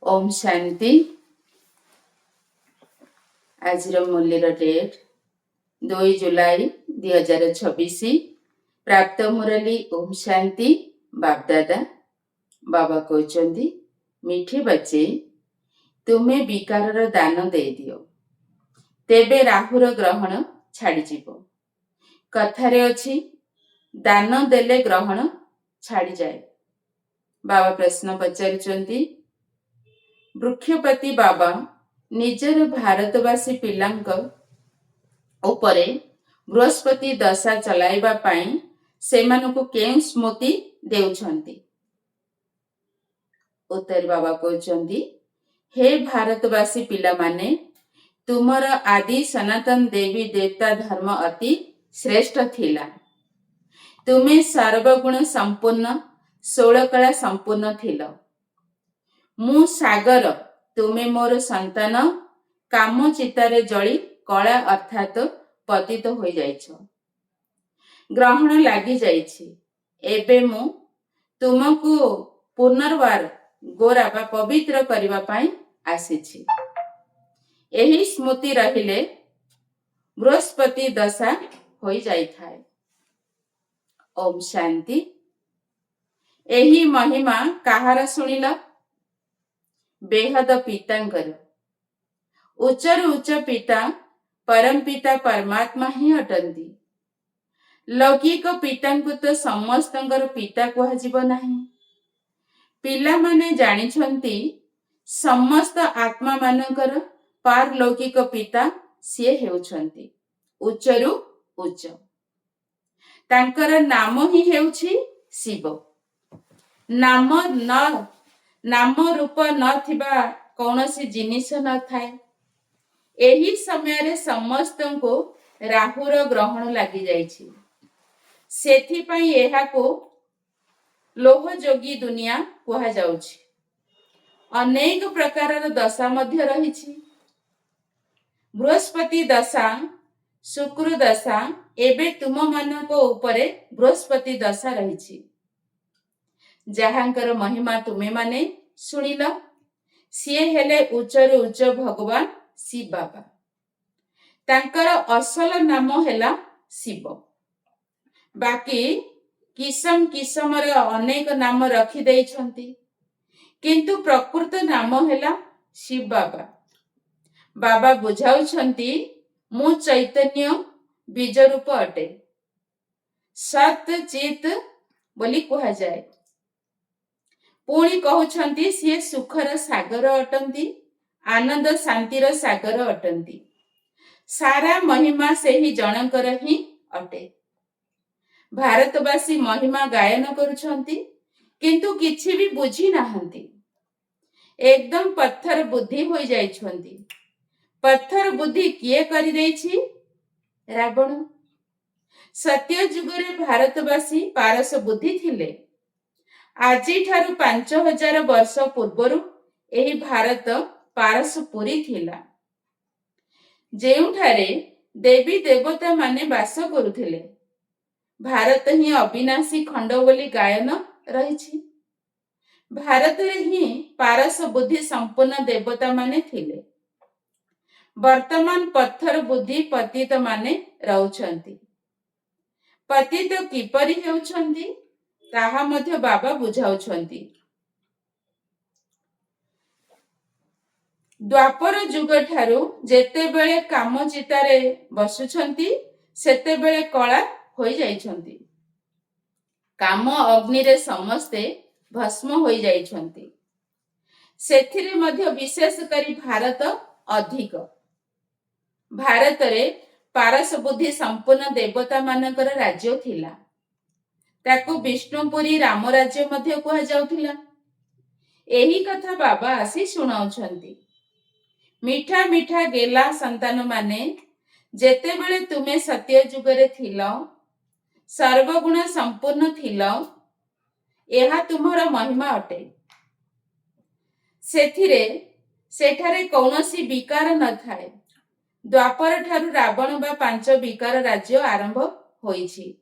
ओम शांति। आज मूल्यर डेट 2 जुलाई 2026। प्राप्त मुरली ओम शांति। बापदादा बाबा कहते मीठे बच्चे तुम्हें विकार दान दे दियो तेबे राहुर ग्रहण छाड़ीजीव। कथारे अछि दान देले ग्रहण छाड़ी जाए। बाबा प्रश्न पचारुचंती वृक्षपति बाबा निजर भारतवासी पिलांक उपरे बृहस्पति दशा चलाइबा पाई सेमानकु केउ स्मृति देउछंती। उत्तर बाबा कहउछंती हे भारतवासी पिला माने तुमर आदि सनातन देवी देवता धर्म अति श्रेष्ठ थिला। तुमे सर्वगुण संपूर्ण 16 कला संपूर्ण थिल। मु सागर तुमे मोर संतान काम चितारे जली कला अर्थात पतित हो जाइछ। ग्रहण लागि जाइछि। एबे मु तुमको पुनर्वार गोरा बा पवित्र करिबा पाई आसीछि। एही स्मृति रहिले बृहस्पति दशा होई जाइथाय। ओम शांति। एही महिमा काहार सुनिला? बेहद पितांकर। उच्चर उच्च पिता परम पिता परमात्मा ही अटंती। लौकिक पितांकु तो समस्तंकर पिता कुहाजिब नाही। पिला माने जानिछंती समस्त आत्मा मानकर पारलौकिक पिता सिए हेउछंती उच्चरु उच्च। तांकर नाम ही हेउछि शिव। नाम रूप न थिबा कौनसी जिनिस न थाए। एही समय रे समस्तंको राहुर ग्रहण लागि जाइछि। सेथि पई एहाको लोह जोगी दुनिया कुहा जाउछि। अनेक प्रकारर दशा मध्य रहिछि। बृहस्पति दशा, शुक्र दशा, एबे तुम मानको उपरे बृहस्पति दशा रहिछि। जहांकर महिमा तुमे माने सुनिल। सिए हेले उच्चर उच्च भगवान शिव बाबा। तांकर असल नाम हेला शिव। बाकी किसम किसमर अनेक नाम रखी देइछंती, किंतु प्रकृत नाम हेला शिव बाबा। बाबा बुझाउछंती मु चैतन्य बीज रूप अटे। सत चित बोली कुहा जाए। पुणी कहउछंती सिए सुखर सागर अटंती, आनंद शांतिर सागर अटंती। सारा महिमा सेही जनकर ही अटे। भारतवासी महिमा गायन करुछंती, किंतु किछि भी बुझी नाहंती। एकदम पत्थर बुद्धि होई जाइछंती। पत्थर बुद्धि किए करि देइछि? रावण। सत्य जुगरे भारतवासी पारस बुद्धि थिले। आजी ठारू 5000 वर्ष पूर्वरु एही भारत पारसपुरी थिला, जेउठारे देवी देवता माने वास करुथिले। भारत ही अविनाशी खंड बोली गायन रहिछि। भारत रे ही पारस बुद्धि संपूर्ण देवता माने थिले। वर्तमान पत्थर बुद्धि पतित माने रहउछंती। पतित किपरि हेउछंती ताहा मध्य बाबा बुझाउछंती। द्वापर जुग ठारू जेतेबेले काम चितारे बसुछंती सेतेबेले कला होई जाइछंती। काम अग्नि रे समस्ते भस्म होई जाइछंती। सेथिरे मध्य विशेष करी भारत अधिक। भारत रे पारस बुद्धि संपूर्ण देवता मानकर राज्य थिला। ताकू विष्णुपुरी राम राज्य मध्य कुहा जाउथिला। एही कथा बाबा आसी सुनाउछंती। मीठा मीठा गेला संतान माने जेतेबेले तुमे सत्य जुगरे थिलो, सर्वगुण संपूर्ण थिलो, एहा तुमर महिमा अटे। सेठारे कौनसी विकार न थाए। द्वापर ठारू रावण बा 5 विकार राज्य आरंभ होइछि।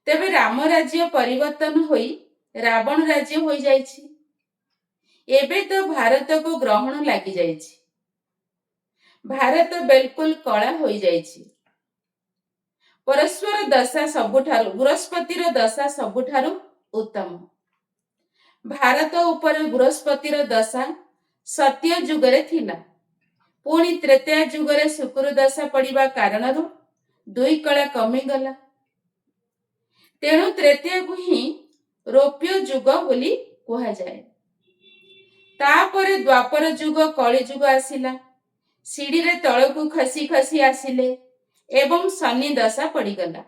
तेबे राम राज्य परिवर्तन होई रावण राज्य होई जाइछि। ଏବେ ତ ଭାରତକୁ ଗ୍ରହଣ ଲାଗିଯାଇଛି। ଭାରତ ବିଲକୁଲ କଳା ହୋଇଯାଇଛି। ପରସ୍ପର ଦଶା ସବୁଠାରୁ ବୃହସ୍ପତିର ଦଶା ସବୁଠାରୁ ଉତ୍ତମ। ଭାରତ ଉପରେ ବୃହସ୍ପତିର ଦଶା ସତ୍ୟ ଯୁଗରେ ଥିଲା। ପୁଣି ତ୍ରେତୟା ଯୁଗରେ ଶୁକ୍ର ଦଶା ପଡ଼ିବା କାରଣରୁ ଦୁଇ କଳା କମିଗଲା। ତେଣୁ ତ୍ରେତୟାକୁ ହିଁ ରୌପ୍ୟ ଯୁଗ ବୋଲି କୁହାଯାଏ। ତାପରେ ଦ୍ୱାପର ଯୁଗ କଳି ଯୁଗ ଆସିଲା। ସିଡ଼ିରେ ତଳକୁ ଖସି ଖସି ଆସିଲେ ଏବଂ ଶନି ଦଶା ପଡ଼ିଗଲା।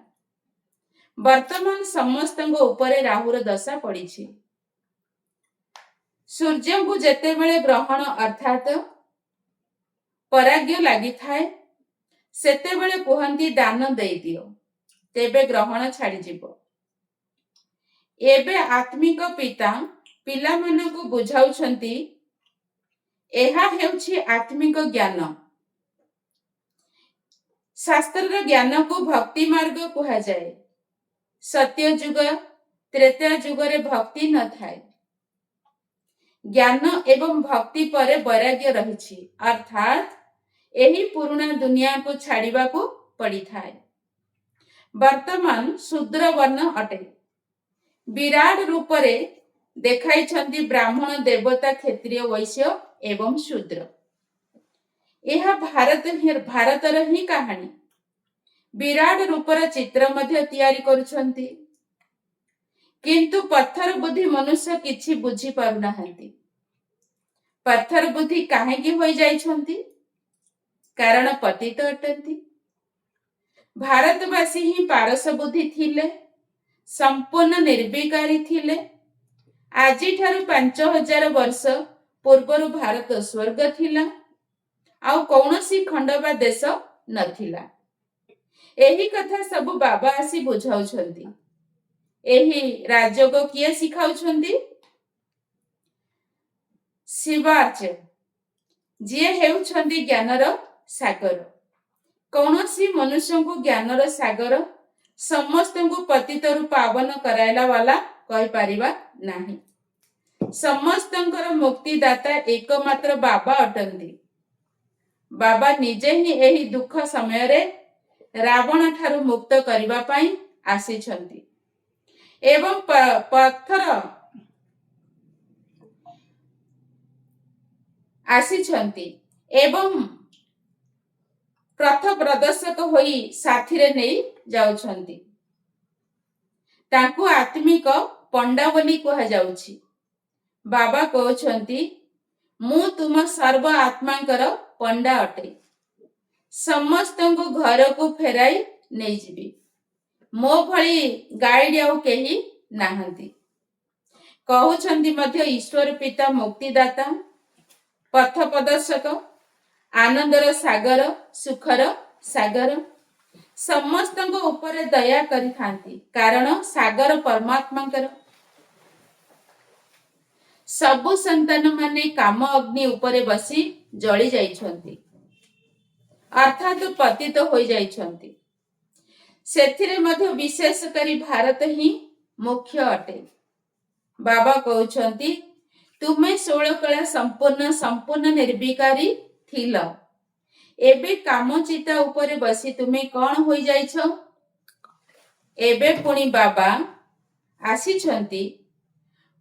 ବର୍ତ୍ତମାନ ସମସ୍ତଙ୍କ ଉପରେ ରାହୁର ଦଶା ପଡ଼ିଛି। ସୂର୍ଯ୍ୟଙ୍କୁ ଯେତେବେଳେ ଗ୍ରହଣ ଅର୍ଥାତ୍ ପରାଗ୍ୟ ଲାଗିଥାଏ ସେତେବେଳେ କୁହନ୍ତି ଦାନ ଦେଇଦିଅ, ତେବେ ଗ୍ରହଣ ଛାଡ଼ିଯିବ। ଏବେ ଆତ୍ମିକ ପିତା ପିଲାମାନଙ୍କୁ ବୁଝାଉଛନ୍ତି, ଏହା ହେଉଛି ଆତ୍ମିକ ଜ୍ଞାନ। ଶାସ୍ତ୍ରର ଜ୍ଞାନକୁ ଭକ୍ତି ମାର୍ଗ କୁହାଯାଏ। ସତ୍ୟ ଯୁଗ ତ୍ରେତୟା ଯୁଗରେ ଭକ୍ତି ନଥାଏ। ଜ୍ଞାନ ଏବଂ ଭକ୍ତି ପରେ ବୈରାଗ୍ୟ ରହିଛି, ଅର୍ଥାତ୍ ଏହି ପୁରୁଣା ଦୁନିଆକୁ ଛାଡ଼ିବାକୁ ପଡ଼ିଥାଏ। ବର୍ତ୍ତମାନ ଶୂଦ୍ର ବର୍ଣ୍ଣ ଅଟେ। ବିରାଟ ରୂପରେ ଦେଖାଇଛନ୍ତି ବ୍ରାହ୍ମଣ, ଦେବତା, କ୍ଷତ୍ରିୟ, ବୈଶ୍ୟ ଏବଂ ଶୂଦ୍ର। ଏହା ଭାରତର ହିଁ କାହାଣୀ। ବିରାଟ ରୂପର ଚିତ୍ର ମଧ୍ୟ ତିଆରି କରୁଛନ୍ତି, କିନ୍ତୁ ପଥର ବୁଦ୍ଧି ମନୁଷ୍ୟ କିଛି ବୁଝି ପାରୁନାହାନ୍ତି। ପଥର ବୁଦ୍ଧି କାହିଁକି ହୋଇଯାଇଛନ୍ତି? କାରଣ ପତିତ ଅଟନ୍ତି। ଭାରତବାସୀ ହିଁ ପାରସ ବୁଦ୍ଧି ଥିଲେ, ସମ୍ପୂର୍ଣ୍ଣ ନିର୍ବିକାରୀ ଥିଲେ। ଆଜିଠାରୁ 5000 ବର୍ଷ ପୂର୍ବରୁ ଭାରତ ସ୍ୱର୍ଗ ଥିଲା, ଆଉ କୌଣସି ଖଣ୍ଡ ବା ଦେଶ ନଥିଲା। ଏହି କଥା ସବୁ ବାବା ଆସି ବୁଝାଉଛନ୍ତି। ଏହି ରାଜଯୋଗ କିଏ ଶିଖାଉଛନ୍ତି? ଶିବାଚାର୍ଯ୍ୟ, ଯିଏ ହେଉଛନ୍ତି ଜ୍ଞାନର ସାଗର। କୌଣସି ମନୁଷ୍ୟଙ୍କୁ ଜ୍ଞାନର ସାଗର, ସମସ୍ତଙ୍କୁ ପତିତରୁ ପାବନ କରାଇଲା ବାଲା କହିପାରିବା ନାହିଁ। ସମସ୍ତଙ୍କର ମୁକ୍ତିଦାତା ଏକମାତ୍ର ବାବା ଅଟନ୍ତି। ବାବା ନିଜେ ହିଁ ଏହି ଦୁଃଖ ସମୟରେ ରାବଣ ଠାରୁ ମୁକ୍ତ କରିବା ପାଇଁ ଆସିଛନ୍ତି ଏବଂ ପଥର ଆସିଛନ୍ତି ଏବଂ ପଥ ପ୍ରଦର୍ଶକ ହୋଇ ସାଥିରେ ନେଇ ଯାଉଛନ୍ତି। ତାଙ୍କୁ ଆତ୍ମିକ ପଣ୍ଡା ବୋଲି କୁହାଯାଉଛି। ବାବା କହୁଛନ୍ତି, ମୁଁ ତୁମ ସର୍ବ ଆତ୍ମାଙ୍କର ପଣ୍ଡା ଅଟେ। ସମସ୍ତଙ୍କୁ ଘରକୁ ଫେରାଇ ନେଇଯିବି। ମୋ ଭଳି ଗାଇଡ୍ ଆଉ କେହି ନାହାନ୍ତି। କହୁଛନ୍ତି ମଧ୍ୟ ଈଶ୍ୱର ପିତା ମୁକ୍ତିଦାତା, ପଥ ପ୍ରଦର୍ଶକ, ଆନନ୍ଦର ସାଗର, ସୁଖର ସାଗର। ସମସ୍ତଙ୍କ ଉପରେ ଦୟା କରିଥାନ୍ତି, କାରଣ ସାଗର ପରମାତ୍ମାଙ୍କର। ସବୁ ସନ୍ତାନ ମାନେ କାମ ଅଗ୍ନି ଉପରେ ବସି ଜଳି ଯାଇଛନ୍ତି, ଅର୍ଥାତ୍ ପତିତ ହୋଇଯାଇଛନ୍ତି। ସେଥିରେ ମଧ୍ୟ ବିଶେଷ କରି ଭାରତ ହିଁ ମୁଖ୍ୟ ଅଟେ। ବାବା କହୁଛନ୍ତି, ତୁମେ 16 କଳା ସମ୍ପୂର୍ଣ୍ଣ ନିର୍ବିକାରୀ ଥିଲ। ଏବେ କାମଚିତା ଉପରେ ବସି ତୁମେ କଣ ହୋଇଯାଇଛ? ଏବେ ପୁଣି ବାବା ଆସିଛନ୍ତି।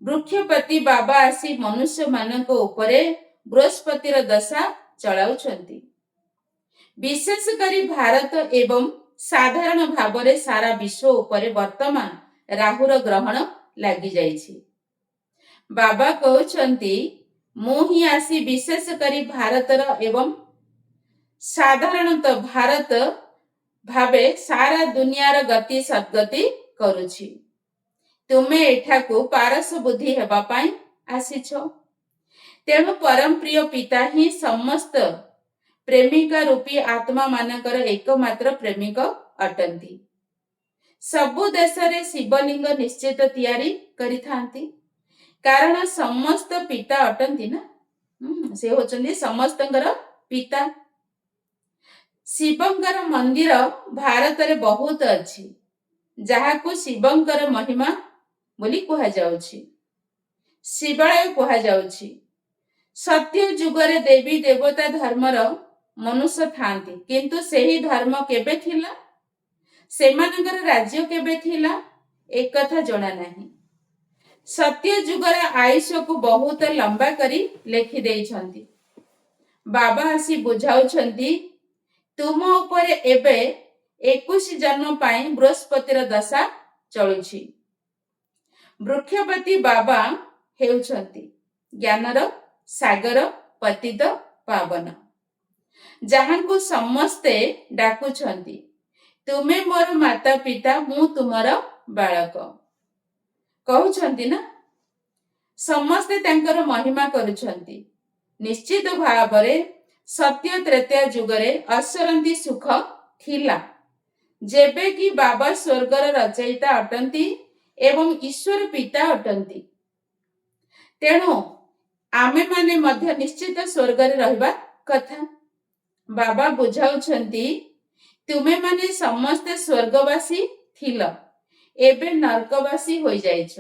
ବୃକ୍ଷପତି ବାବା ଆସି ମନୁଷ୍ୟ ମାନଙ୍କ ଉପରେ ବୃହସ୍ପତିର ଦଶା ଚଳାଉଛନ୍ତି। ବିଶେଷ କରି ଭାରତ ଏବଂ ସାଧାରଣ ଭାବରେ ସାରା ବିଶ୍ୱ ଉପରେ ବର୍ତ୍ତମାନ ରାହୁର ଗ୍ରହଣ ଲାଗିଯାଇଛି। ବାବା କହୁଛନ୍ତି, ମୁଁ ହିଁ ଆସି ବିଶେଷ କରି ଭାରତର ଏବଂ ସାଧାରଣତଃ ଭାରତ ଭାବେ ସାରା ଦୁନିଆର ଗତି ସଦ୍ଗତି କରୁଛି। ତୁମେ ଏଠାକୁ ପାରସ ବୁଦ୍ଧି ହେବା ପାଇଁ ଆସିଛ। ତେଣୁ ପରମ ପ୍ରିୟ ପିତା ହିଁ ସମସ୍ତ ପ୍ରେମିକା ରୂପୀ ଆତ୍ମା ମାନଙ୍କର ଏକମାତ୍ର ପ୍ରେମିକ ଅଟନ୍ତି। ସବୁ ଦେଶରେ ଶିବଲିଙ୍ଗ ନିଶ୍ଚିତ ତିଆରି କରିଥାନ୍ତି, କାରଣ ସମସ୍ତ ପିତା ଅଟନ୍ତି ନା। ସେ ହେଉଛନ୍ତି ସମସ୍ତଙ୍କର ପିତା। ଶିବଙ୍କର ମନ୍ଦିର ଭାରତରେ ବହୁତ ଅଛି, ଯାହାକୁ ଶିବଙ୍କର ମହିମା ବୋଲି କୁହାଯାଉଛି, ଶିବାଳୟ କୁହାଯାଉଛି। ସତ୍ୟ ଯୁଗରେ ଦେବୀ ଦେବତା ଧର୍ମର ମନୁଷ୍ୟ ଥାନ୍ତି, କିନ୍ତୁ ସେହି ଧର୍ମ କେବେ ଥିଲା, ସେମାନଙ୍କର ରାଜ୍ୟ କେବେ ଥିଲା, ଏକଥା ଜଣା ନାହିଁ। ସତ୍ୟ ଯୁଗର ଆୟୁଷକୁ ବହୁତ ଲମ୍ବା କରି ଲେଖି ଦେଇଛନ୍ତି। ବାବା ଆସି ବୁଝାଉଛନ୍ତି, ତୁମ ଉପରେ ଏବେ 21 ଜନ୍ମ ପାଇଁ ବୃହସ୍ପତିର ଦଶା ଚଳୁଛି। ବୃକ୍ଷପତି ବାବା ହେଉଛନ୍ତି ଜ୍ଞାନର ସାଗର, ପତିତ ପାବନ, ଯାହାଙ୍କୁ ସମସ୍ତେ ଡାକୁଛନ୍ତି, ତୁମେ ମୋର ମାତା ପିତା, ମୁଁ ତୁମର ବାଳକ। କହୁଛନ୍ତି ନା, ସମସ୍ତେ ତାଙ୍କର ମହିମା କରୁଛନ୍ତି। ନିଶ୍ଚିତ ଭାବରେ ସତ୍ୟ ତ୍ରେତୟା ଯୁଗରେ ଅସରନ୍ତି ସୁଖ ଥିଲା, ଯେବେ କି ବାବା ସ୍ୱର୍ଗର ରଚୟିତା ଅଟନ୍ତି ଏବଂ ଈଶ୍ୱର ପିତା ଅଟନ୍ତି। ତେଣୁ ଆମେମାନେ ମଧ୍ୟ ନିଶ୍ଚିତ ସ୍ୱର୍ଗରେ ରହିବା କଥା। ବାବା ବୁଝାଉଛନ୍ତି, ତୁମେମାନେ ସମସ୍ତେ ସ୍ୱର୍ଗବାସୀ ଥିଲ, ଏବେ ନର୍କବାସୀ ହୋଇଯାଇଛ।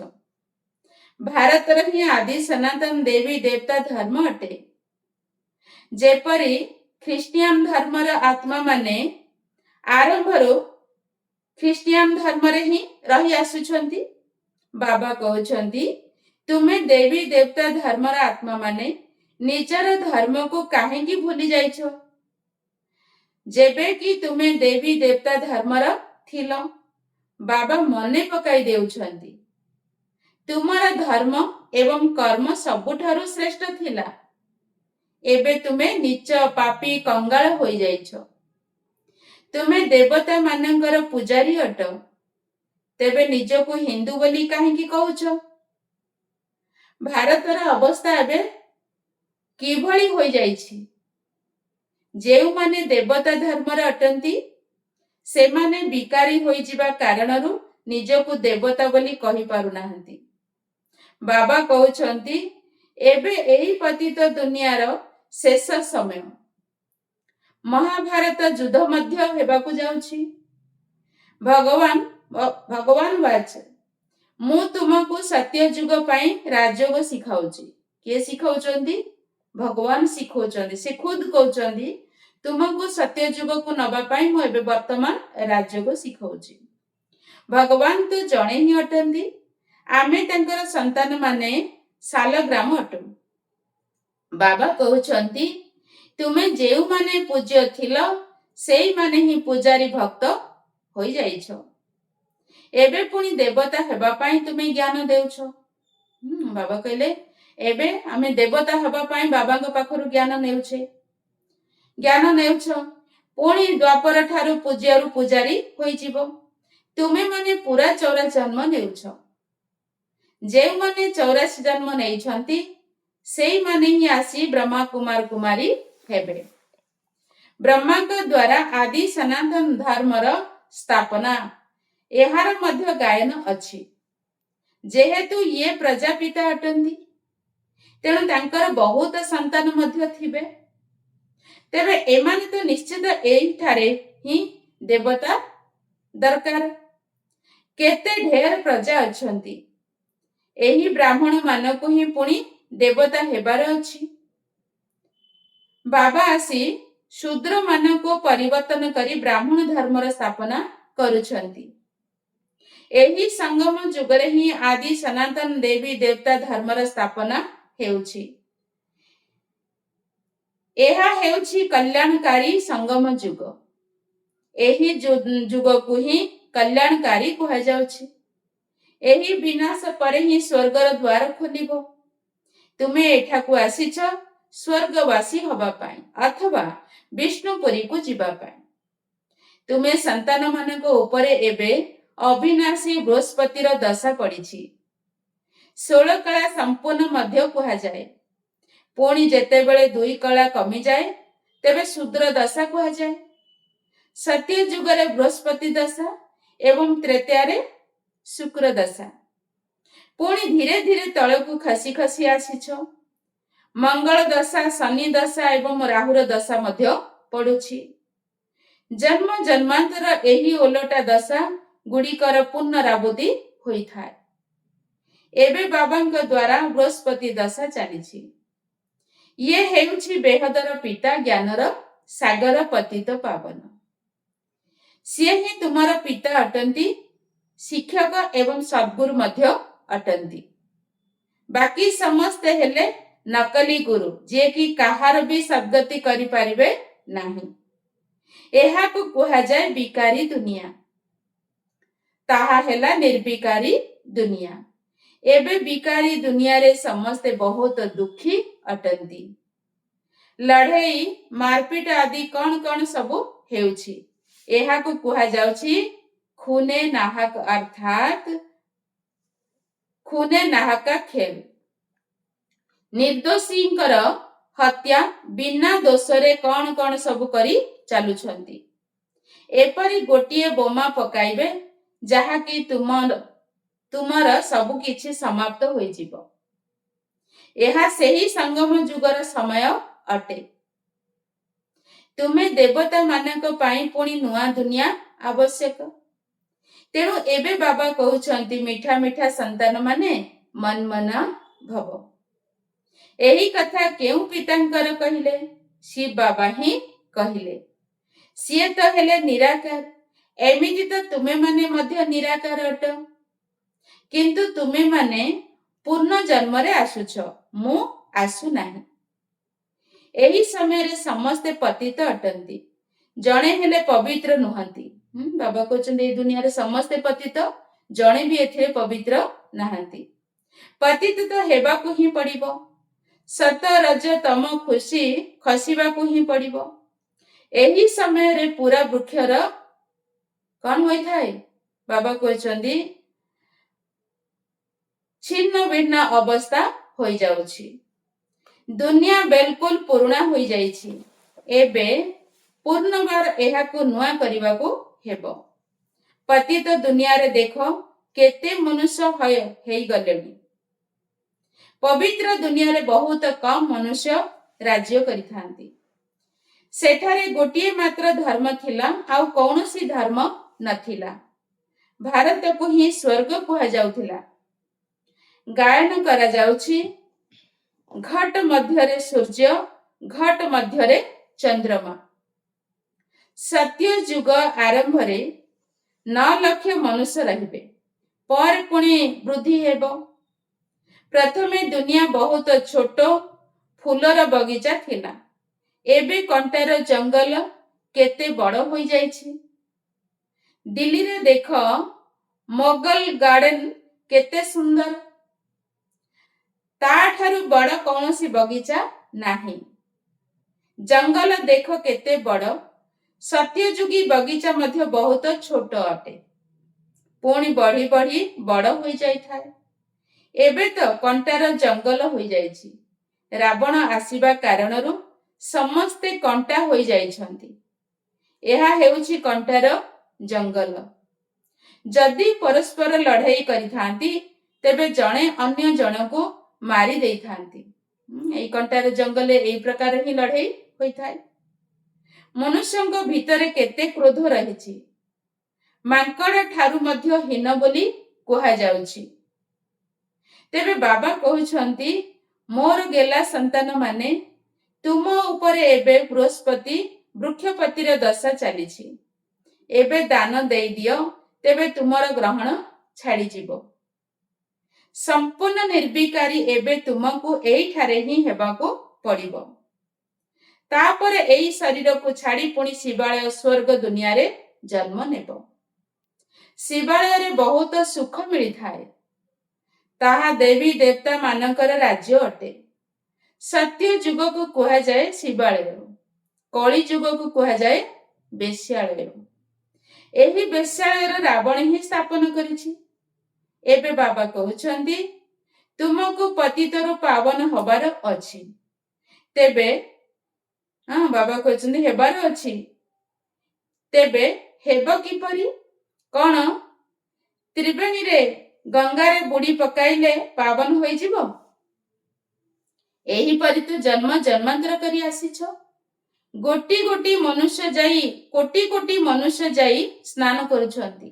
ଭାରତର ହିଁ ଆଦି ସନାତନ ଦେବୀ ଦେବତା ଧର୍ମ ଅଟେ। ଯେପରି ଖ୍ରୀଷ୍ଟିଆନ ଧର୍ମର ଆତ୍ମାମାନେ ଆରମ୍ଭରୁ ଖ୍ରୀଷ୍ଟିଆନ ଧର୍ମରେ ହିଁ ରହି ଆସୁଛନ୍ତି। ବାବା କହୁଛନ୍ତି, ତୁମେ ଦେବୀ ଦେବତା ଧର୍ମର ଆତ୍ମାମାନେ ନିଜର ଧର୍ମକୁ କାହିଁକି ଭୁଲି ଯାଇଛ? ଯେବେ କି ତୁମେ ଦେବୀ ଦେବତା ଧର୍ମର ଥିଲ, ବାବା ମନେ ପକାଇ ଦେଉଛନ୍ତି, ତୁମର ଧର୍ମ ଏବଂ କର୍ମ ସବୁଠାରୁ ଶ୍ରେଷ୍ଠ ଥିଲା। ଏବେ ତୁମେ ନୀଚ, ପାପୀ, କଙ୍ଗାଳ ହୋଇଯାଇଛ। ତୁମେ ଦେବତା ମାନଙ୍କର ପୂଜାରୀ ଅଟ, ତେବେ ନିଜକୁ ହିନ୍ଦୁ ବୋଲି କାହିଁକି କହୁଛ? ଭାରତର ଅବସ୍ଥା ଏବେ କିଭଳି ହୋଇଯାଇଛି? ଯେଉଁମାନେ ଦେବତା ଧର୍ମର ଅଟନ୍ତି, ସେମାନେ ବିକାରୀ ହୋଇଯିବା କାରଣରୁ ନିଜକୁ ଦେବତା ବୋଲି କହିପାରୁନାହାନ୍ତି। ବାବା କହୁଛନ୍ତି, ଏବେ ଏହି ପତିତ ଦୁନିଆର ଶେଷ ସମୟ। ମହାଭାରତ ଯୁଦ୍ଧ ମଧ୍ୟ ହେବାକୁ ଯାଉଛି। ଭଗବାନ ବାଚ, ମୁଁ ତୁମକୁ ସତ୍ୟ ଯୁଗ ପାଇଁ ରାଜଯୋଗ ଶିଖାଉଛି। କିଏ ଶିଖାଉଛନ୍ତି? ଭଗବାନ ଶିଖାଉଛନ୍ତି। ସେ ଖୁଦ କହୁଛନ୍ତି, ତୁମକୁ ସତ୍ୟ ଯୁଗକୁ ନବା ପାଇଁ ମୁଁ ଏବେ ବର୍ତ୍ତମାନ ରାଜଯୋଗ ଶିଖାଉଛି। ଭଗବାନ ତ ଜଣେ ହିଁ ଅଟନ୍ତି। ଆମେ ତାଙ୍କର ସନ୍ତାନ ମାନେ ଶାଲଗ୍ରାମ ଅଟୁ। ବାବା କହୁଛନ୍ତି, ତୁମେ ଯେଉଁମାନେ ପୂଜ୍ୟ ଥିଲ, ସେଇମାନେ ହିଁ ପୂଜାରୀ ଭକ୍ତ ହୋଇଯାଇଛ। ଏବେ ପୁଣି ଦେବତା ହେବା ପାଇଁ ତୁମେ ଜ୍ଞାନ ଦେଉଛ। ବାବା କହିଲେ, ଏବେ ଆମେ ଦେବତା ହେବା ପାଇଁ ବାବାଙ୍କ ପାଖରୁ ଜ୍ଞାନ ନେଉଛ। ପୁଣି ଦ୍ୱାପର ଠାରୁ ପୂଜ୍ୟରୁ ପୂଜାରୀ ହୋଇଯିବ। ତୁମେ ମାନେ ପୁରା 84 ଜନ୍ମ ନେଉଛ। ଯେଉଁମାନେ 84 ଜନ୍ମ ନେଇଛନ୍ତି, ସେଇମାନେ ହିଁ ଆସି ବ୍ରହ୍ମା କୁମାର କୁମାରୀ ହେବେ। ବ୍ରହ୍ମାଙ୍କ ଦ୍ୱାରା ଆଦି ସନାତନ ଧର୍ମର ସ୍ଥାପନା, ଏହାର ମଧ୍ୟ ଗାୟନ ଅଛି। ଯେହେତୁ ଇଏ ପ୍ରଜାପିତା ଅଟନ୍ତି, ତେଣୁ ତାଙ୍କର ବହୁତ ସନ୍ତାନ ମଧ୍ୟ ଥିବେ। ତେବେ ଏମାନେ ତ ନିଶ୍ଚିତ ଏଇଠାରେ ହିଁ ଦେବତା ଦରକାର। କେତେ ଢେର ପ୍ରଜା ଅଛନ୍ତି, ଏହି ବ୍ରାହ୍ମଣ ମାନଙ୍କୁ ହିଁ ପୁଣି ଦେବତା ହେବାର ଅଛି। ବାବା ଆସି ଶୂଦ୍ର ମାନଙ୍କୁ ପରିବର୍ତ୍ତନ କରି ବ୍ରାହ୍ମଣ ଧର୍ମର ସ୍ଥାପନା କରୁଛନ୍ତି। ଏହି ସଙ୍ଗମ ଯୁଗରେ ହିଁ ଆଦି ସନାତନ ଦେବୀ ଦେବତା ଧର୍ମର ସ୍ଥାପନା ହେଉଛି। ଏହା ହେଉଛି କଲ୍ୟାଣକାରୀ ସଙ୍ଗମ ଯୁଗ। ଏହି ଯୁଗକୁ ହିଁ କଲ୍ୟାଣକାରୀ କୁହାଯାଉଛି। ଏହି ବିନାଶ ପରେ ହିଁ ସ୍ୱର୍ଗର ଦ୍ୱାର ଖୋଲିବ। ତୁମେ ଏଠାକୁ ଆସିଛ ସ୍ୱର୍ଗବାସୀ ହବା ପାଇଁ ଅଥବା ବିଷ୍ଣୁପୁରୀକୁ ଯିବା ପାଇଁ। ତୁମେ ସନ୍ତାନ ମାନଙ୍କ ଉପରେ ଏବେ ଅବିନାଶୀ ବୃହସ୍ପତିର ଦଶା ପଡ଼ିଛି। 16 କଳା ସମ୍ପୂର୍ଣ୍ଣ ମଧ୍ୟ କୁହାଯାଏ। ପୁଣି ଯେତେବେଳେ 2 କଳା କମିଯାଏ, ତେବେ ଶୂଦ୍ର ଦଶା କୁହାଯାଏ। ସତ୍ୟ ଯୁଗରେ ବୃହସ୍ପତି ଦଶା ଏବଂ ତ୍ରେତୟାରେ ଶୁକ୍ର ଦଶା। ପୁଣି ଧୀରେ ଧୀରେ ତଳକୁ ଖସି ଖସି ଆସିଛ। ମଙ୍ଗଳ ଦଶା, ଶନି ଦଶା ଏବଂ ରାହୁର ଦଶା ମଧ୍ୟ ପଡୁଛି। ଜନ୍ମ ଜନ୍ମାନ୍ତର ଏହି ଓଲଟା ଦଶା ଗୁଡ଼ିକର ପୁନରାବୃତ୍ତି ହୋଇଥାଏ। ଏବେ ବାବାଙ୍କ ଦ୍ୱାରା ବୃହସ୍ପତି ଦଶା ଚାଲିଛି। ଇଏ ହେଉଛି ବେହଦର ପିତା, ଜ୍ଞାନର ସାଗର, ପତିତ ପାବନ। ସିଏ ହିଁ ତୁମର ପିତା ଅଟନ୍ତି, ଶିକ୍ଷକ ଏବଂ ସଦ୍ଗୁରୁ ମଧ୍ୟ ଅଟନ୍ତି। ବାକି ସମସ୍ତେ ହେଲେ ନକଲି ଗୁରୁ, ଯିଏକି କାହାର ବି ସଦ୍ଗତି କରିପାରିବେ ନାହିଁ। ଏହାକୁ କୁହାଯାଏ ବିକାରୀ ଦୁନିଆ। ତାହା ହେଲା ନିର୍ବିକାରୀ ଦୁନିଆ। ଏବେ ବିକାରୀ ଦୁନିଆରେ ସମସ୍ତେ ବହୁତ ଦୁଃଖୀ ଅଟନ୍ତି। ଲଢ଼େଇ, ମାରପିଟ ଆଦି କଣ କଣ ସବୁ ହେଉଛି। ଏହାକୁ କୁହାଯାଉଛି ଖୁନେ ନାହକ, ଅର୍ଥାତ୍ ଖୁନେ ନାହକା ଖେଳ। ନିର୍ଦ୍ଦୋଷୀଙ୍କର ହତ୍ୟା, ବିନା ଦୋଷରେ କଣ କଣ ସବୁ କରି ଚାଲୁଛନ୍ତି। ଏପରି ଗୋଟିଏ ବୋମା ପକାଇବେ ଯାହାକି ତୁମର ସବୁ କିଛି ସମାପ୍ତ ହୋଇଯିବ। ଏହା ସେହି ସଙ୍ଗମ ଯୁଗର ସମୟ ଅଟେ। ତୁମେ ଦେବତା ମାନଙ୍କ ପାଇଁ ପୁଣି ନୂଆ ଦୁନିଆ ଆବଶ୍ୟକ। ତେଣୁ ଏବେ ବାବା କହୁଛନ୍ତି, ମିଠା ମିଠା ସନ୍ତାନ ମାନେ ମନ୍ମନା ଭବ। ଏହି କଥା କେଉଁ ପିତାଙ୍କର କହିଲେ? ଶିବ ବାବା ହିଁ କହିଲେ। ସିଏ ତ ହେଲେ ନିରାକାର। ଏମିତି ତ ତୁମେମାନେ ମଧ୍ୟ ନିରାକାର ଅଟ। କିନ୍ତୁ ତୁମେମାନେ ପୂର୍ଣ୍ଣ ଜନ୍ମରେ ଆସୁଛ, ମୁଁ ଆସୁନାହିଁ। ଏହି ସମୟରେ ସମସ୍ତେ ପତିତ ଅଟନ୍ତି, ଜଣେ ହେଲେ ପବିତ୍ର ନୁହନ୍ତି। ବାବା କହୁଛନ୍ତି ଏହି ଦୁନିଆରେ ସମସ୍ତେ ପତିତ, ଜଣେ ବି ଏଥିରେ ପବିତ୍ର ନାହାନ୍ତି। ପତିତ ତ ହେବାକୁ ହିଁ ପଡ଼ିବ। ସତ ରଜ ତମ ଖୁସି ଖସିବାକୁ ହିଁ ପଡ଼ିବ। ଏହି ସମୟରେ ପୁରା ବୃକ୍ଷର କଣ ହୋଇଥାଏ? ବାବା କହୁଛନ୍ତି ଛିନ୍ନ ଭିନ୍ନ ଅବସ୍ଥା ହୋଇଯାଉଛି। ଦୁନିଆ ବିଲକୁଲ ପୁରୁଣା ହୋଇଯାଇଛି। ଏବେ ପୁନର୍ବାର ଏହାକୁ ନୂଆ କରିବାକୁ ହେବ। ପତିତ ଦୁନିଆରେ ଦେଖ କେତେ ମନୁଷ୍ୟ ହେଇଗଲେଣି। ପବିତ୍ର ଦୁନିଆରେ ବହୁତ କମ ମନୁଷ୍ୟ ରାଜ୍ୟ କରିଥାନ୍ତି। ସେଠାରେ ଗୋଟିଏ ମାତ୍ର ଧର୍ମ ଥିଲା, ଆଉ କୌଣସି ଧର୍ମ ନଥିଲା। ଭାରତକୁ ହିଁ ସ୍ୱର୍ଗ କୁହାଯାଉଥିଲା। ଗାୟନ କରାଯାଉଛି, ଘଟ ମଧ୍ୟରେ ସୂର୍ଯ୍ୟ, ଘଟ ମଧ୍ୟରେ ଚନ୍ଦ୍ରମା। ସତ୍ୟ ଯୁଗ ଆରମ୍ଭରେ 9 ଲକ୍ଷ ମନୁଷ୍ୟ ରହିବେ, ପରେ ପୁଣି ବୃଦ୍ଧି ହେବ। ପ୍ରଥମେ ଦୁନିଆ ବହୁତ ଛୋଟ ଫୁଲର ବଗିଚା ଥିଲା। ଏବେ କଣ୍ଟାର ଜଙ୍ଗଲ କେତେ ବଡ଼ ହୋଇଯାଇଛି। ଦିଲ୍ଲୀରେ ଦେଖ ମୋଗଲ ଗାର୍ଡେନ କେତେ ସୁନ୍ଦର। ତାଠାରୁ ବଡ଼ କୌଣସି ବଗିଚା ନାହିଁ। ଜଙ୍ଗଲ ଦେଖ କେତେ ବଡ଼। ସତ୍ୟଯୁଗୀ ବଗିଚା ମଧ୍ୟ ବହୁତ ଛୋଟ ଅଟେ, ପୁଣି ବଢି ବଢି ବଡ଼ ହୋଇଯାଇଥାଏ। ଏବେ ତ କଣ୍ଟାର ଜଙ୍ଗଲ ହୋଇଯାଇଛି। ରାବଣ ଆସିବା କାରଣରୁ ସମସ୍ତେ କଣ୍ଟା ହୋଇଯାଇଛନ୍ତି। ଏହା ହେଉଛି କଣ୍ଟାର ଜଙ୍ଗଲ। ଯଦି ପରସ୍ପର ଲଢ଼େଇ କରିଥାନ୍ତି, ତେବେ ଜଣେ ଅନ୍ୟ ଜଣକୁ ମାରି ଦେଇଥାନ୍ତି। ଏହି କଣ୍ଟାର ଜଙ୍ଗଲରେ ଏହି ପ୍ରକାର ହିଁ ଲଢ଼େଇ ହୋଇଥାଏ। ମନୁଷ୍ୟଙ୍କ ଭିତରେ କେତେ କ୍ରୋଧ ରହିଛି। ମାଙ୍କଡ଼ ଠାରୁ ମଧ୍ୟ ହୀନ ବୋଲି କୁହାଯାଉଛି। ତେବେ ବାବା କହୁଛନ୍ତି, ମୋର ଗେଲା ସନ୍ତାନ ମାନେ, ତୁମ ଉପରେ ଏବେ ବୃହସ୍ପତି ବୃକ୍ଷପତିର ଦଶା ଚାଲିଛି। ଏବେ ଦାନ ଦେଇଦିଅ, ତେବେ ତୁମର ଗ୍ରହଣ ଛାଡ଼ିଯିବ। ସମ୍ପୂର୍ଣ୍ଣ ନିର୍ବିକାରୀ ଏବେ ତୁମକୁ ଏଇଠାରେ ହିଁ ହେବାକୁ ପଡ଼ିବ। ତାପରେ ଏହି ଶରୀରକୁ ଛାଡ଼ି ପୁଣି ଶିବାଳୟ ସ୍ୱର୍ଗ ଦୁନିଆରେ ଜନ୍ମ ନେବ। ଶିବାଳୟରେ ବହୁତ ସୁଖ ମିଳିଥାଏ। ତାହା ଦେବୀ ଦେବତା ମାନଙ୍କର ରାଜ୍ୟ ଅଟେ। ସତ୍ୟ ଯୁଗକୁ କୁହାଯାଏ ଶିବାଳୟ, କଳି ଯୁଗକୁ କୁହାଯାଏ ବେଶ୍ୟାଳୟ। ଏହି ବେଶ୍ୟାଳୟର ରାବଣ ହିଁ ସ୍ଥାପନ କରିଛି। ଏବେ ବାବା କହୁଛନ୍ତି, ତୁମକୁ ପତିତରୁ ପାବନ ହବାର ଅଛି। ତେବେ ବାବା କହୁଛନ୍ତି ହେବାର ଅଛି। ତେବେ ହେବ କିପରି? କଣ ତ୍ରିବେଣୀରେ ଗଙ୍ଗାରେ ବୁଡ଼ି ପକାଇଲେ ପାବନ ହୋଇଯିବ? ଏହିପରି ତ ଜନ୍ମ ଜନ୍ମାନ୍ତର କରି ଆସିଛ। ଗୋଟି ଗୋଟି ମନୁଷ୍ୟ ଯାଇ, କୋଟି କୋଟି ମନୁଷ୍ୟ ଯାଇ ସ୍ନାନ କରୁଛନ୍ତି।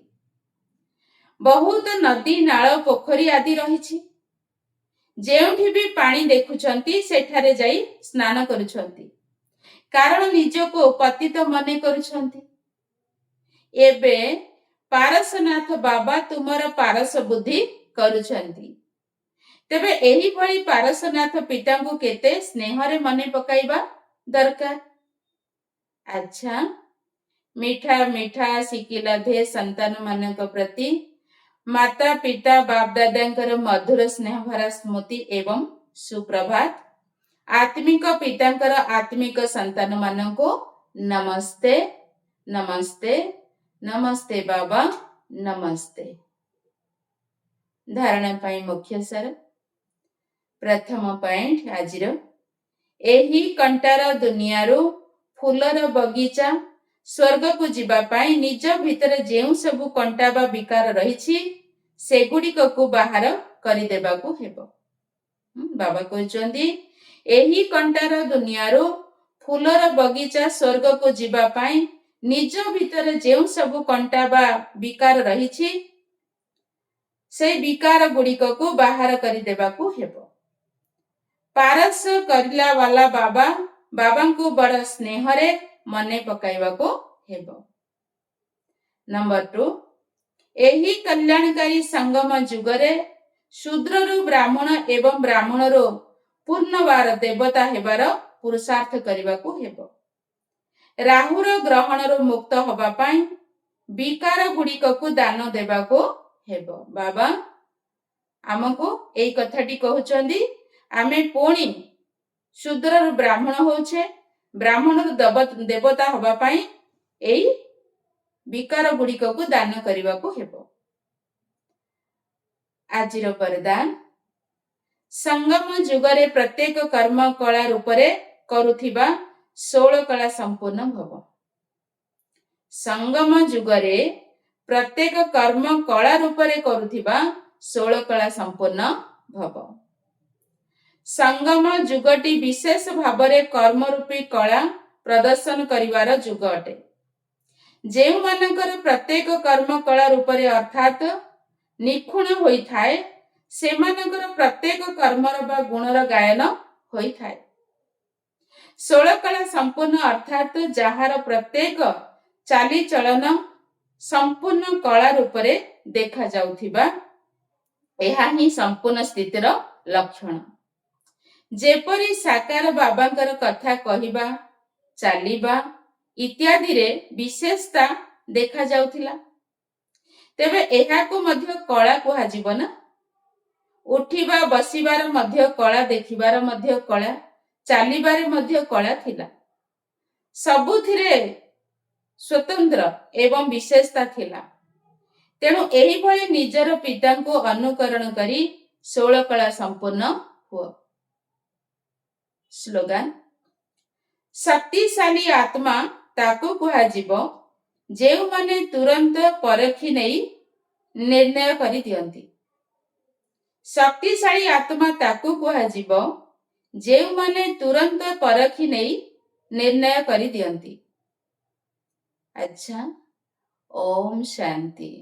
ବହୁତ ନଦୀ, ନାଳ, ପୋଖରୀ ଆଦି ରହିଛି। ଯେଉଁଠି ବି ପାଣି ଦେଖୁଛନ୍ତି ସେଠାରେ ଯାଇ ସ୍ନାନ କରୁଛନ୍ତି, କାରଣ ନିଜକୁ ପତିତ ମନେ କରୁଛନ୍ତି। ଏବେ ପାରସନାଥ ବାବା ତୁମର ପାରସ ବୁଦ୍ଧି କରୁଛନ୍ତି। ତେବେ ଏହିଭଳି ପାରସନାଥ ପିତାଙ୍କୁ କେତେ ସ୍ନେହରେ ମନେ ପକାଇବା ଦରକାର। ଆଚ୍ଛା, ମିଠା ମିଠା ଶିଖିଲା ଧେ ସନ୍ତାନ ମାନଙ୍କ ପ୍ରତି ମାତା ପିତା ବାପ ଦାଦାଙ୍କର ମଧୁର ସ୍ନେହ ଭରା ସ୍ମୃତି ଏବଂ ସୁପ୍ରଭାତ। ଆତ୍ମିକ ପିତାଙ୍କର ଆତ୍ମିକ ସନ୍ତାନ ମାନଙ୍କୁ ନମସ୍ତେ ନମସ୍ତେ ନମସ୍ତେ ବାବା ନମସ୍ତେ। ଧାରଣା ପାଇଁ ମୁଖ୍ୟ ସାର। ପ୍ରଥମ ପଏଣ୍ଟ ଆଜିର, ଏହି କଣ୍ଟାର ଦୁନିଆରୁ ଫୁଲର ବଗିଚା ସ୍ୱର୍ଗକୁ ଯିବା ପାଇଁ ନିଜ ଭିତରେ ଯେଉଁ ସବୁ କଣ୍ଟା ବା ବିକାର ରହିଛି ସେଗୁଡ଼ିକକୁ ବାହାର କରିଦେବାକୁ ହେବ। ବାବା କହିଛନ୍ତି ଏହି କଣ୍ଟାର ଦୁନିଆରୁ ଫୁଲର ବଗିଚା ସ୍ୱର୍ଗକୁ ଯିବା ପାଇଁ ନିଜ ଭିତରେ ଯେଉଁ ସବୁ କଣ୍ଟା ବା ବିକାର ରହିଛି ସେଇ ବିକାର ଗୁଡ଼ିକକୁ ବାହାର କରିଦେବାକୁ ହେବ। ପାରସ କରିଲା ବାଲା ବାବା ବାବାଙ୍କୁ ବଡ଼ ସ୍ନେହରେ ମନେ ପକାଇବାକୁ ହେବ। ନମ୍ବର 2, ଏହି କଲ୍ୟାଣକାରୀ ସଙ୍ଗମ ଯୁଗରେ ଶୂଦ୍ରରୁ ବ୍ରାହ୍ମଣ ଏବଂ ବ୍ରାହ୍ମଣରୁ ପୂର୍ଣ୍ଣବାର ଦେବତା ହେବାର ପୁରୁଷାର୍ଥ କରିବାକୁ ହେବ। ରାହୁର ଗ୍ରହଣରୁ ମୁକ୍ତ ହେବା ପାଇଁ ବିକାର ଗୁଡ଼ିକକୁ ଦାନ ଦେବାକୁ ହେବ। ବାବା ଆମକୁ ଏଇ କଥାଟି କହୁଛନ୍ତି, ଆମେ ପୁଣି ଶୂଦ୍ରରୁ ବ୍ରାହ୍ମଣ ହଉଛେ, ବ୍ରାହ୍ମଣରୁ ଦେବତା ହେବା ପାଇଁ ଏଇ ବିକାର ଗୁଡ଼ିକକୁ ଦାନ କରିବାକୁ ହେବ। ଆଜିର ବରଦାନ, ସଙ୍ଗମ ଯୁଗରେ ପ୍ରତ୍ୟେକ କର୍ମ କଳା ରୂପରେ କରୁଥିବା 16 କଳା ସମ୍ପୂର୍ଣ୍ଣ ଭବ। ସଙ୍ଗମ ଯୁଗରେ ପ୍ରତ୍ୟେକ କର୍ମ କଳା ରୂପରେ କରୁଥିବା 16 କଳା ସମ୍ପୂର୍ଣ୍ଣ ଭବ। ସଙ୍ଗମ ଯୁଗଟି ବିଶେଷ ଭାବରେ କର୍ମ ରୂପୀ କଳା ପ୍ରଦର୍ଶନ କରିବାର ଯୁଗ ଅଟେ। ଯେଉଁମାନଙ୍କର ପ୍ରତ୍ୟେକ କର୍ମ କଳା ରୂପରେ ଅର୍ଥାତ ନିଖୁଣ ହୋଇଥାଏ ସେମାନଙ୍କର ପ୍ରତ୍ୟେକ କର୍ମର ବା ଗୁଣର ଗାୟନ ହୋଇଥାଏ। 16 କଳା ସମ୍ପୂର୍ଣ୍ଣ ଅର୍ଥାତ ଯାହାର ପ୍ରତ୍ୟେକ ଚାଲିଚଳନ ସମ୍ପୂର୍ଣ୍ଣ କଳା ରୂପରେ ଦେଖାଯାଉଥିବା, ଏହା ହିଁ ସମ୍ପୂର୍ଣ୍ଣ ସ୍ଥିତିର ଲକ୍ଷଣ। ଯେପରି ସାକାର ବାବାଙ୍କର କଥା କହିବା, ଚାଲିବା ଇତ୍ୟାଦିରେ ବିଶେଷତା ଦେଖାଯାଉଥିଲା, ତେବେ ଏହାକୁ ମଧ୍ୟ କଳା କୁହାଯିବ ନା। ଉଠିବା ବସିବାର ମଧ୍ୟ କଳା, ଦେଖିବାର ମଧ୍ୟ କଳା, ଚାଲିବାରେ ମଧ୍ୟ କଳା ଥିଲା। ସବୁଥିରେ ସ୍ୱତନ୍ତ୍ର ଏବଂ ବିଶେଷତା ଥିଲା। ତେଣୁ ଏହିଭଳି ନିଜର ପିତାଙ୍କୁ ଅନୁକରଣ କରି 16 କଳା ସମ୍ପୂର୍ଣ୍ଣ ହୁଅ। ସ୍ଲୋଗାନ, ଶକ୍ତିଶାଳୀ ଆତ୍ମା ତାକୁ କୁହାଯିବ ଯେଉଁମାନେ ତୁରନ୍ତ ପରଖି ନେଇ ନିର୍ଣ୍ଣୟ କରିଦିଅନ୍ତି। ଶକ୍ତିଶାଳୀ ଆତ୍ମା ତାକୁ କୁହାଯିବ ଯେଉଁମାନେ ତୁରନ୍ତ ପରଖି ନେଇ ନିର୍ଣ୍ଣୟ କରିଦିଅନ୍ତି। ଆଚ୍ଛା, ଓମ୍ ଶାନ୍ତି।